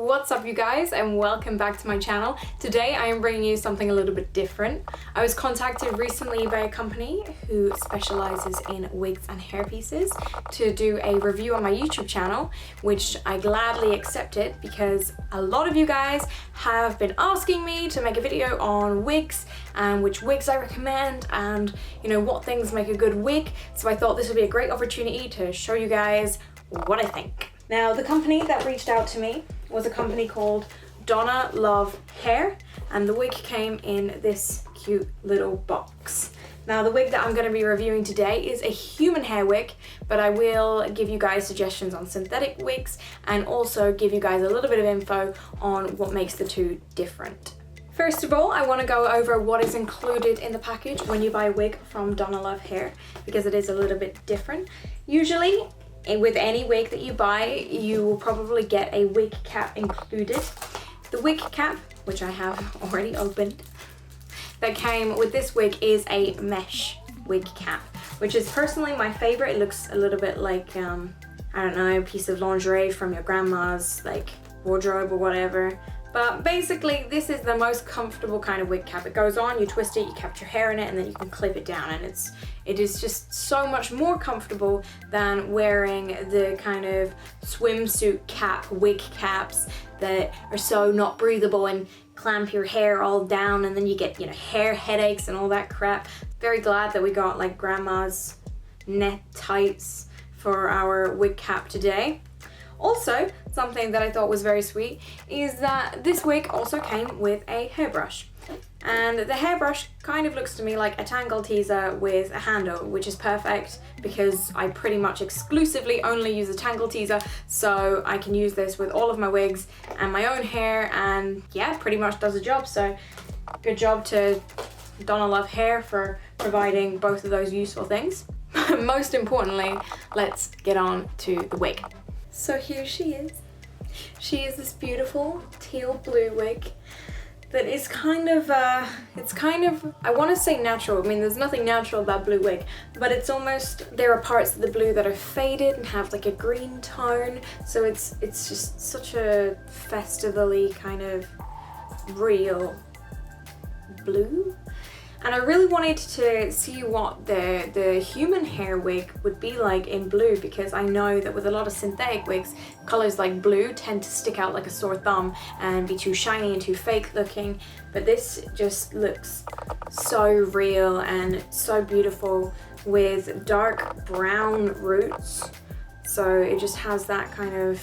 What's up you guys, and welcome back to my channel. Today I am bringing you something a little bit different. I was contacted recently by a company who specializes in wigs and hairpieces to do a review on my YouTube channel, which I gladly accepted because a lot of you guys have been asking me to make a video on wigs and which wigs I recommend and what things make a good wig. So I thought this would be a great opportunity to show you guys what I think. Now, the company that reached out to me was a company called Donalovehair, and the wig came in this cute little box. Now, the wig that I'm going to be reviewing today is a human hair wig, but I will give you guys suggestions on synthetic wigs and also give you guys a little bit of info on what makes the two different. First of all, I want to go over what is included in the package when you buy a wig from Donalovehair, because it is a little bit different. Usually, with any wig that you buy, you will probably get a wig cap included. The wig cap, which I have already opened, that came with this wig is a mesh wig cap, which is personally my favorite. It looks a little bit like, I don't know, a piece of lingerie from your grandma's like wardrobe or whatever. But basically, this is the most comfortable kind of wig cap. It goes on, you twist it, you catch your hair in it, and then you can clip it down. And it is just so much more comfortable than wearing the kind of swimsuit cap, wig caps that are so not breathable and clamp your hair all down, and then you get, hair headaches and all that crap. Very glad that we got like grandma's net tights for our wig cap today. Also, something that I thought was very sweet is that this wig also came with a hairbrush. And the hairbrush kind of looks to me like a tangle teaser with a handle, which is perfect because I pretty much exclusively only use a tangle teaser, so I can use this with all of my wigs and my own hair, and yeah, pretty much does the job. So good job to Donalovehair for providing both of those useful things. Most importantly, let's get on to the wig. So here she is. She is this beautiful teal blue wig that is kind of, I want to say natural. I mean, there's nothing natural about blue wig, but it's almost, there are parts of the blue that are faded and have like a green tone. So it's just such a festival-y kind of real blue. And I really wanted to see what the human hair wig would be like in blue, because I know that with a lot of synthetic wigs, colors like blue tend to stick out like a sore thumb and be too shiny and too fake looking. But this just looks so real and so beautiful with dark brown roots. So it just has that kind of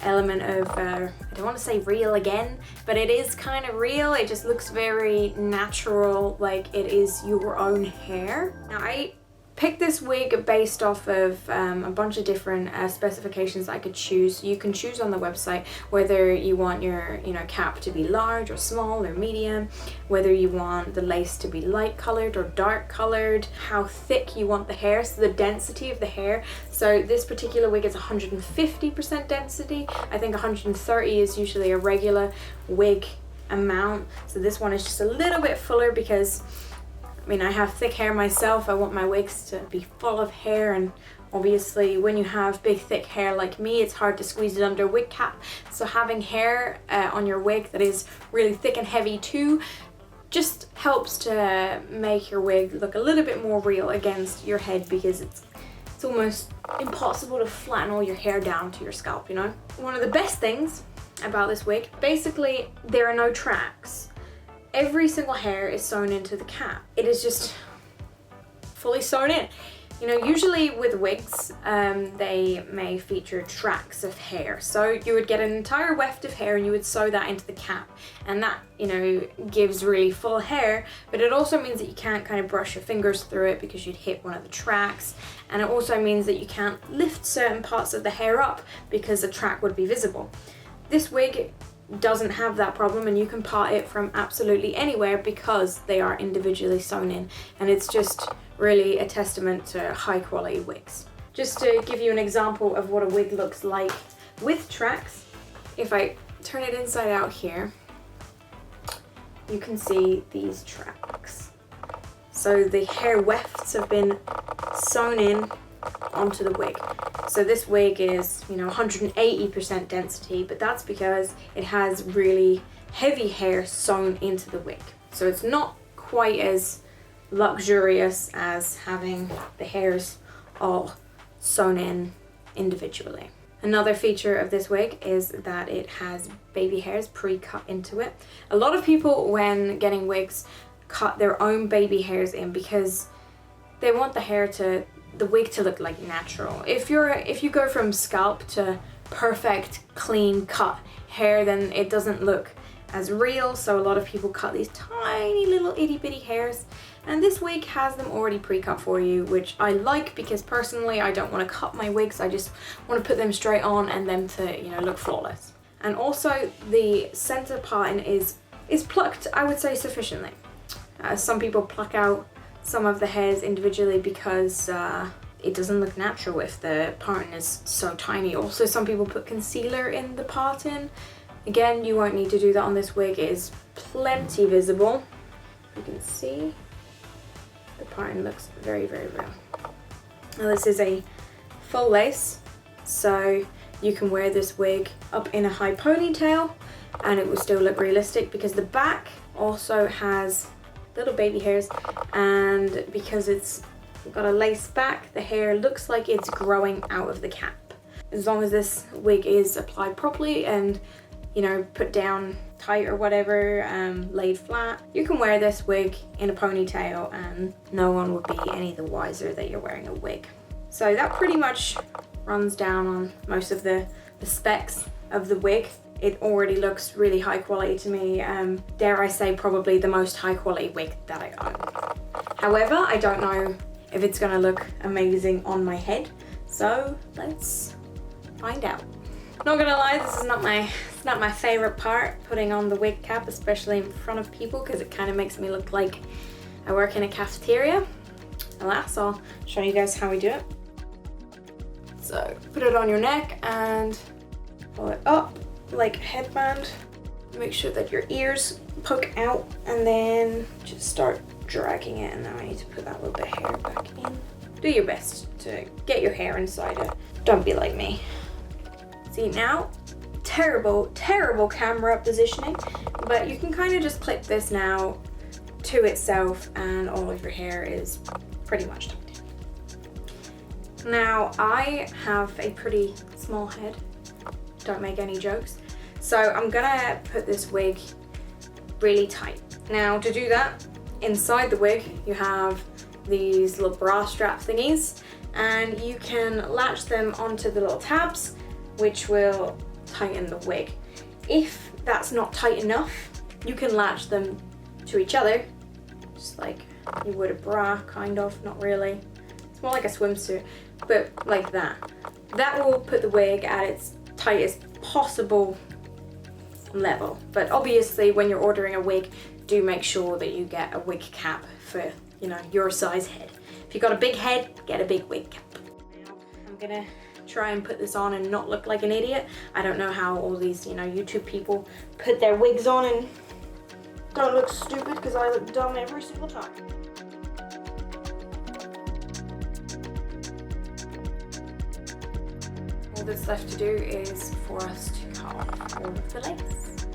element of, I don't want to say real again, but it is kind of real. It just looks very natural, like it is your own hair. Now, I picked this wig based off of a bunch of different specifications I could choose. You can choose on the website whether you want your cap to be large or small or medium, whether you want the lace to be light colored or dark colored, how thick you want the hair, so the density of the hair. So this particular wig is 150% density. I think 130 is usually a regular wig amount. So this one is just a little bit fuller because I mean, I have thick hair myself. I want my wigs to be full of hair, and obviously when you have big thick hair like me, it's hard to squeeze it under a wig cap. So having hair on your wig that is really thick and heavy too just helps to make your wig look a little bit more real against your head, because it's almost impossible to flatten all your hair down to your scalp, One of the best things about this wig, basically there are no tracks. Every single hair is sewn into the cap. It is just fully sewn in. Usually with wigs, they may feature tracks of hair. So you would get an entire weft of hair and you would sew that into the cap. And that, gives really full hair, but it also means that you can't kind of brush your fingers through it because you'd hit one of the tracks. And it also means that you can't lift certain parts of the hair up because a track would be visible. This wig doesn't have that problem, and you can part it from absolutely anywhere because they are individually sewn in, and it's just really a testament to high quality wigs. Just to give you an example of what a wig looks like with tracks, if I turn it inside out here, you can see these tracks. So the hair wefts have been sewn in onto the wig. So this wig is, you know, 180% density, but that's because it has really heavy hair sewn into the wig. So it's not quite as luxurious as having the hairs all sewn in individually. Another feature of this wig is that it has baby hairs pre-cut into it. A lot of people, when getting wigs, cut their own baby hairs in because they want the wig to look like natural. If you go from scalp to perfect clean cut hair, then it doesn't look as real. So a lot of people cut these tiny little itty bitty hairs, and this wig has them already pre-cut for you, which I like because personally I don't want to cut my wigs. I just want to put them straight on and them to, you know, look flawless. And also the center parting is plucked, I would say, sufficiently. Some people pluck out some of the hairs individually because it doesn't look natural if the parting is so tiny. Also, some people put concealer in the parting. Again, you won't need to do that on this wig. It is plenty visible. You can see the parting looks very, very real. Now this is a full lace, so you can wear this wig up in a high ponytail and it will still look realistic because the back also has little baby hairs, and because it's got a lace back, the hair looks like it's growing out of the cap. As long as this wig is applied properly and, you know, put down tight or whatever, laid flat, you can wear this wig in a ponytail and no one would be any the wiser that you're wearing a wig. So that pretty much runs down on most of the specs of the wig. It already looks really high quality to me. Dare I say, probably the most high quality wig that I own. However, I don't know if it's gonna look amazing on my head, so let's find out. Not gonna lie, this is not my favorite part, putting on the wig cap, especially in front of people, because it kind of makes me look like I work in a cafeteria. Alas, I'll show you guys how we do it. So put it on your neck and pull it up like a headband. Make sure that your ears poke out and then just start dragging it. And now I need to put that little bit of hair back in. Do your best to get your hair inside it. Don't be like me. See now, terrible camera positioning, but you can kind of just clip this now to itself and all of your hair is pretty much tied. Now I have a pretty small head, don't make any jokes, so I'm gonna put this wig really tight. Now to do that, inside the wig you have these little bra strap thingies, and you can latch them onto the little tabs, which will tighten the wig. If that's not tight enough, you can latch them to each other, just like you would a bra, kind of, not really. It's more like a swimsuit, but like that. That will put the wig at its tightest possible level. But obviously when you're ordering a wig, do make sure that you get a wig cap for, you know, your size head. If you've got a big head, get a big wig cap. Now I'm gonna try and put this on and not look like an idiot. I don't know how all these, you know, YouTube people put their wigs on and don't look stupid, because I look dumb every single time. All that's left to do is for us to cut off all of the lace.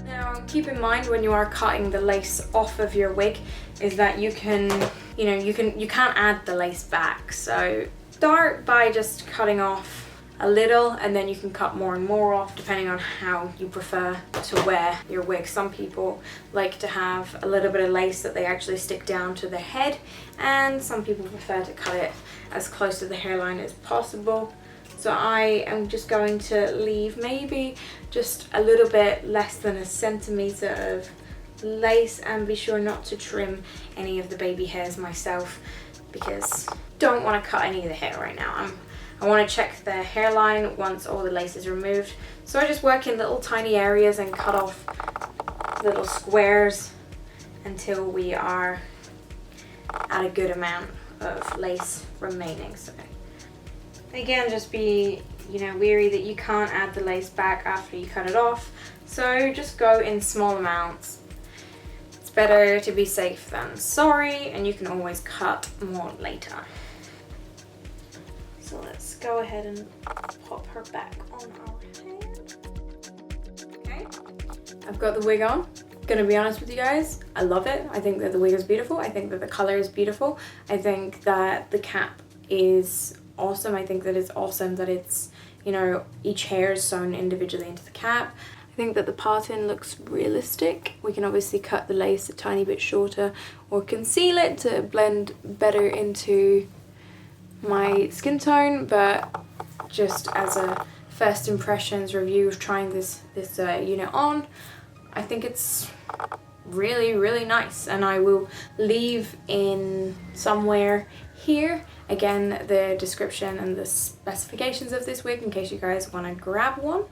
Now keep in mind when you are cutting the lace off of your wig is that you can, you know, you can't add the lace back. So start by just cutting off a little, and then you can cut more and more off depending on how you prefer to wear your wig. Some people like to have a little bit of lace that they actually stick down to their head, and some people prefer to cut it as close to the hairline as possible. So I am just going to leave maybe just a little bit less than a centimeter of lace, and be sure not to trim any of the baby hairs myself, because don't want to cut any of the hair right now. I want to check the hairline once all the lace is removed. So I just work in little tiny areas and cut off little squares until we are at a good amount of lace remaining. So again, just be, you know, wary that you can't add the lace back after you cut it off. So just go in small amounts. It's better to be safe than sorry, and you can always cut more later. So let's go ahead and pop her back on our head. Okay, I've got the wig on. Gonna be honest with you guys, I love it. I think that the wig is beautiful. I think that the color is beautiful. I think that the cap is awesome. I think that it's awesome that it's, you know, each hair is sewn individually into the cap. I think that the parting looks realistic. We can obviously cut the lace a tiny bit shorter or conceal it to blend better into my skin tone, but just as a first impressions review of trying this unit on, I think it's really, really nice. And I will leave in somewhere here again the description and the specifications of this wig in case you guys want to grab one.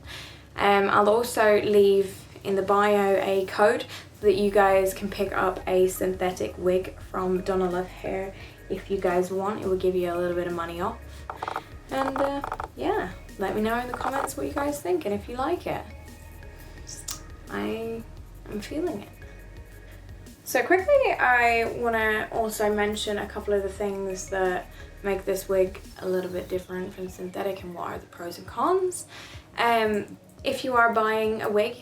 I'll also leave in the bio a code so that you guys can pick up a synthetic wig from Donalovehair if you guys want. It will give you a little bit of money off. And yeah, let me know in the comments what you guys think and if you like it. I'm feeling it. So quickly, I want to also mention a couple of the things that make this wig a little bit different from synthetic and what are the pros and cons. If you are buying a wig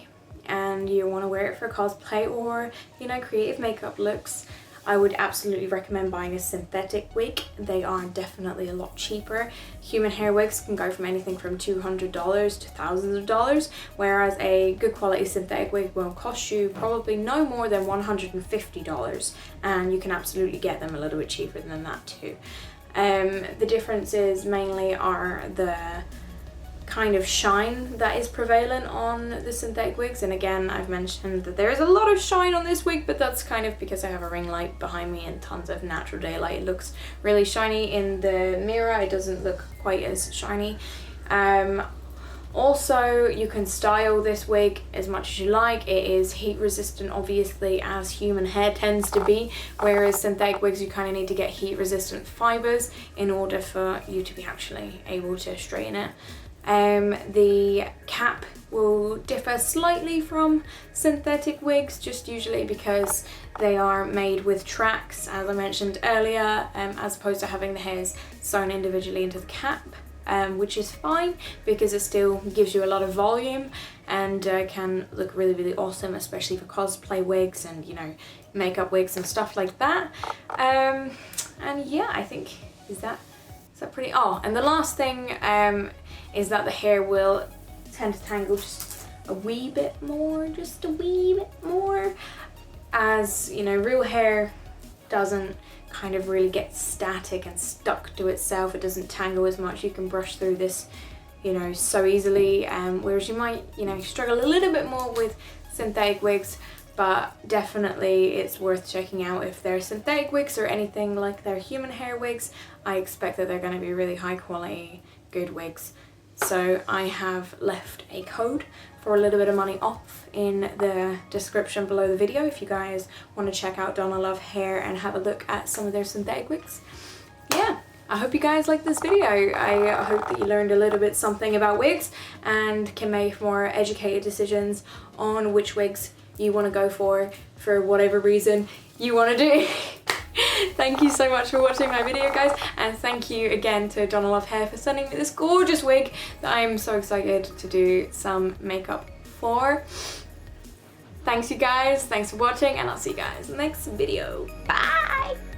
and you want to wear it for cosplay or, you know, creative makeup looks, I would absolutely recommend buying a synthetic wig. They are definitely a lot cheaper. Human hair wigs can go from anything from $200 to thousands of dollars, whereas a good quality synthetic wig will cost you probably no more than $150, and you can absolutely get them a little bit cheaper than that too. The differences mainly are the kind of shine that is prevalent on the synthetic wigs, and again I've mentioned that there is a lot of shine on this wig, but that's kind of because I have a ring light behind me and tons of natural daylight. It looks really shiny in the mirror. It doesn't look quite as shiny. Also, you can style this wig as much as you like. It is heat resistant, obviously, as human hair tends to be, whereas synthetic wigs you kind of need to get heat resistant fibers in order for you to be actually able to straighten it. The cap will differ slightly from synthetic wigs, just usually because they are made with tracks, as I mentioned earlier, as opposed to having the hairs sewn individually into the cap, which is fine because it still gives you a lot of volume and can look really, really awesome, especially for cosplay wigs and, you know, makeup wigs and stuff like that. And yeah, I think, is that pretty? Oh, and the last thing is that the hair will tend to tangle just a wee bit more, as, you know, real hair doesn't kind of really get static and stuck to itself. It doesn't tangle as much. You can brush through this, you know, so easily, whereas you might, you know, struggle a little bit more with synthetic wigs. But definitely it's worth checking out if they're synthetic wigs or anything like their human hair wigs. I expect that they're going to be really high quality, good wigs. So I have left a code for a little bit of money off in the description below the video if you guys want to check out Donalovehair and have a look at some of their synthetic wigs. Yeah, I hope you guys liked this video. I hope that you learned a little bit something about wigs and can make more educated decisions on which wigs you want to go for whatever reason you want to do. Thank you so much for watching my video, guys, and thank you again to Donalovehair for sending me this gorgeous wig that I'm so excited to do some makeup for. Thanks you guys, thanks for watching, and I'll see you guys in the next video. Bye!